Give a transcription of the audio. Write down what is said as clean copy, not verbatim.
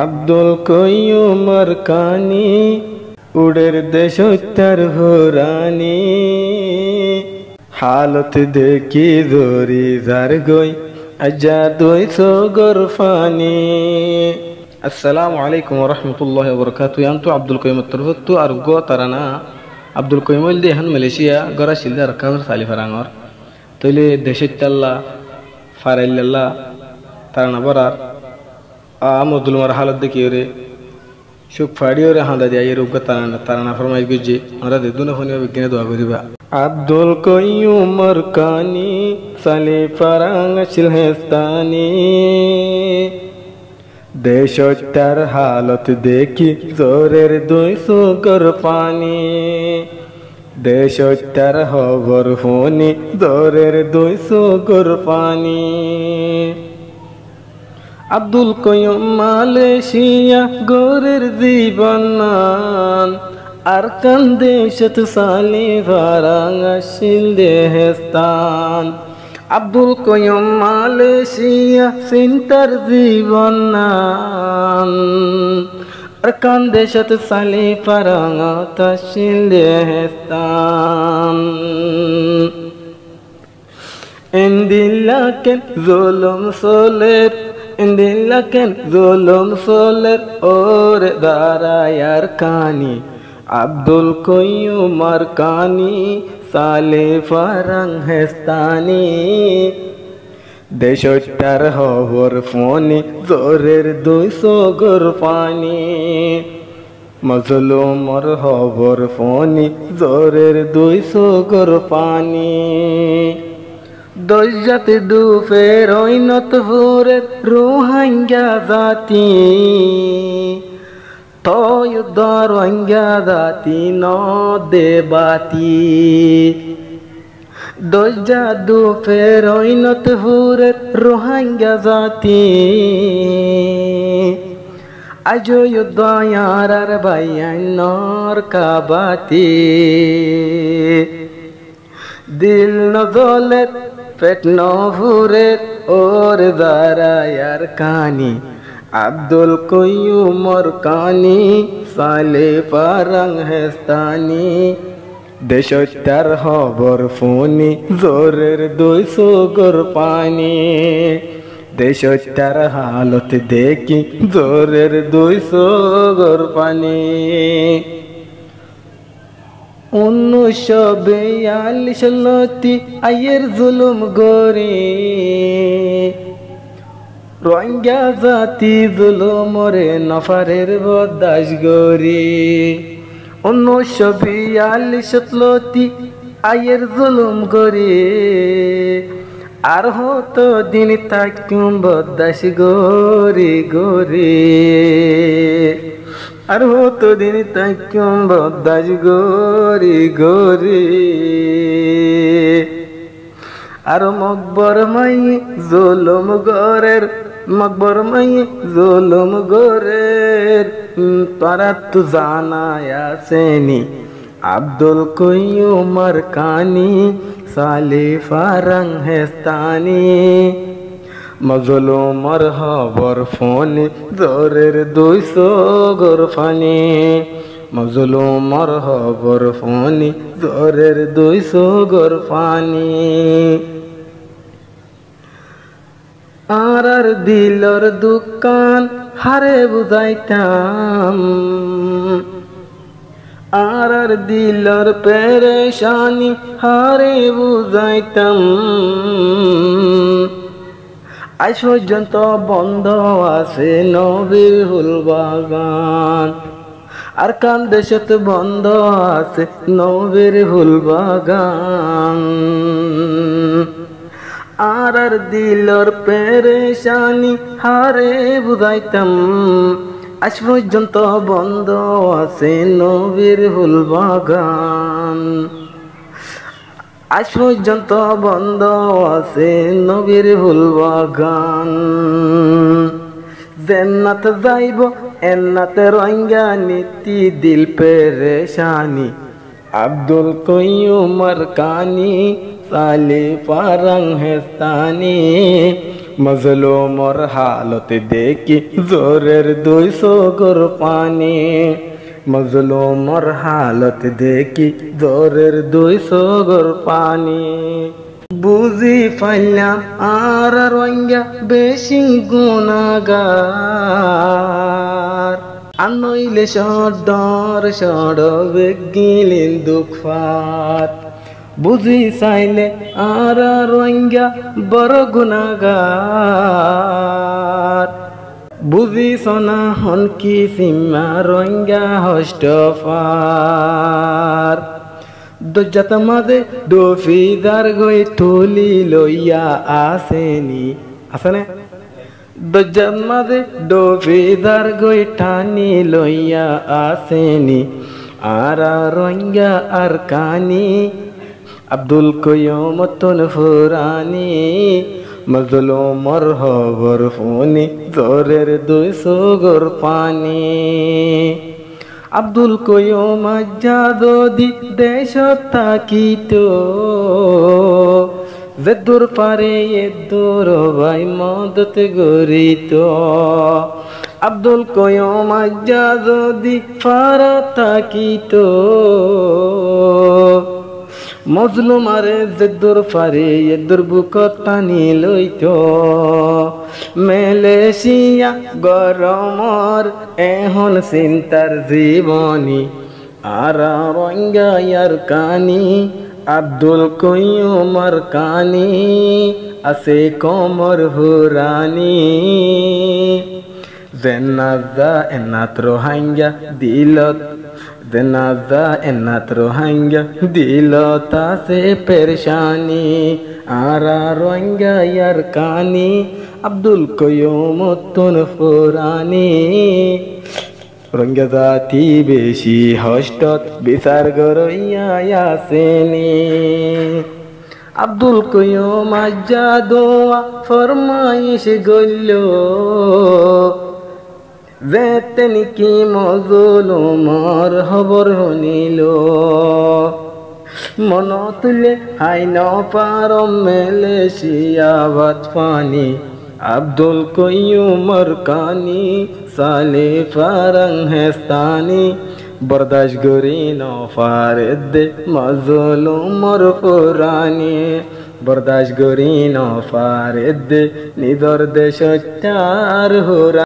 আব্দুল কয়্যুমর কানি উড়ের দেশ তার হোরানি হালত দেখি দরি যার গই আজা দই সগর ফানি। আসসালামু আলাইকুম রহমতুল্লাহ বরকাত। তো আব্দুল কয়্যুম তরফতু আর গো তারানা আব্দুল কয়্যুম দেহান মালয়েশিয়া গড়া শিলদার কামর সালি ফারাঙর তৈলে দেশের তাল্লা ফারাইল্লাহ তারানা বরার আমদুল মার হালত দেখি রে সুখ ফাড়িও রে হাঁদা দিয়ে রূপ তারানা তারানা ফরমাই গুজি আমরা দেদুনা ফোনিও বিজ্ঞানে দোয়া করিবা। আব্দুল কয়্যুমর কানি সালি ফারাং শিলহেস্তানি দেশ তার হালত দেখি জোরের দুই সুগর পানি দেশ তার হবর ফোনি জোরের দুই সুগর পানি। আব্দুল কয়্যুম মালয়েশিয়া গোরের জীবন আর কান দেশত সালি ফারাং শিলহেস্তান। আব্দুল কয়্যুম মালয়েশিয়া সিন্তার জীবন আর কান দেশত সালি ফারাং শিলহেস্তান। ইন্দিল্লাকেন জুলুম সোলের ইন্দিল্লাকেন জুলুম সোলের ওর দারায়ার কানি আব্দুল কয়্যুমর কানি সালে ফারাং হেস্তানি দেশ তার হবর ফোনি জোরের দুই সগর পানি মজলুমর হবর ফোনি জোরের দুই সগর পানি। দজ্জাতে দুফের ঐনত ফুরের রোহিঙ্গা জাতি তয়ুদ্দর রোহিঙ্গা জাতি নদে বাতি দজ্জা দুফের ঐনত ফুরের রোহিঙ্গা জাতি আজো ইউদ্দয়ার বাইয়ানর কাবাতি দিল নজলের পেট নভুরের ওর দারায়ার কানি আব্দুল কয়্যুমর কানি সালে ফারাং হেস্তানি দেশ তার হবর ফোনি জোরের দুই সুগর পানি দেশ তার হালত দেখি জোরের দুই সুগর পানি। 1942 আয়ের জুলুম গরে রোহিঙ্গা জাতি জুলুমরে নফারের বদাস গরে 1942 আয়ের জুলুম গরে আর হতো দিন তাকুম বদাস গরে গরে আর হতো দিন তাকুম বদাস গরে গরে আর মকবর মাই জুলুম গরের মকবর মাই জুলুম গরের তারা তু জানায় আসেনি আব্দুল কয়্যুমর কানি সালে ফারাং হেস্তানি মজলুমর হবর ফোনি জোরের দুই সগর ফানি মজলুমর হবর ফোনি জোরের দুই সগর ফানি। আর দিলর দোকান হারে বুঝাইতাম আর দিলর পেরেশানি হারে বুঝাইতাম আজ পর্যন্ত বন্ধ আছে নবীর ফুল বাগান আর কান দেশত বন্ধ আছে নবীর ফুল বাগান আর দিলর পেরেশানি হারে বুঝাইতাম আজ পর্যন্ত বন্ধ আছে নবীর ফুল বাগান আজ পর্যন্ত বন্ধ আছে নবীর ফুল বাগান। জান্নাত যাইব এন্নাতে রোহিঙ্গা নীতি দিল পেরেশানি আব্দুল কয়্যুমর কানি সালি পারং হেস্তানি মজলুমর হালত দেখি জোরের 200 গর পানি মজলুমর হালত দেখি জোরের 200 গর পানি বুঝি পাইলাম আর রঙ্গা বেশি গুনাগার আনইলে সড় গিলিন দুঃখাত বুঝি চাইলে আর রঙ্গা বড় গুনাগার বুঝি সোনা হন কি সীমা রঙ্গা হষ্টফার দজ্জাত মাঝে ডফিদার গই তুলি লইয়া আসেনি আসেনে দজ্জাত মাঝে ডফিদার গই টানি লইয়া আসেনি আর রঙ্গা আর কানি আব্দুল কয়ুম ফুরানি মজলুমর হবর ফোনি জোরের 200 গর পানি আব্দুল কয়ুম যদি দেশত থাকিত যেদুর পারে এদুর ভাই মদত গরিত আব্দুল কয়ুম যদি পারা থাকিত মজলুমারে যেদুর পারে এদুর বুকত টানি লইত মেলেশিয়া গরমর এখন চিন্তার জীবনী আর রঙ্গায়ার কানি আব্দুল কয়ুমর কানি আছে কমর হুরানি জেনাজা এনাত রোহাঙ্গা দিলত জেনাজা এনাত রোহাঙ্গা দিলত আছে পেরেশানি আর রঙ্গায়ার কানি আব্দুল কয়ুম ফুরানি রঙ্গা জাতি বেশি হষ্টত বিচার গরইয়া আসেনি আব্দুল কয়ুম দোয়া ফরমাইশ গল্ল যেতেন কি মজলুমর খবর শুনিল মন তুলে হাইন পারম মেলেশিয়া ভাত পানি আব্দুল কয়ুমর কানি সালে পারং হেস্তানি বরদাশ গরি নফারেদ মজলুমর পুরানি বরদাশ গরি নফারেদ নিদর দেশ চার হুরা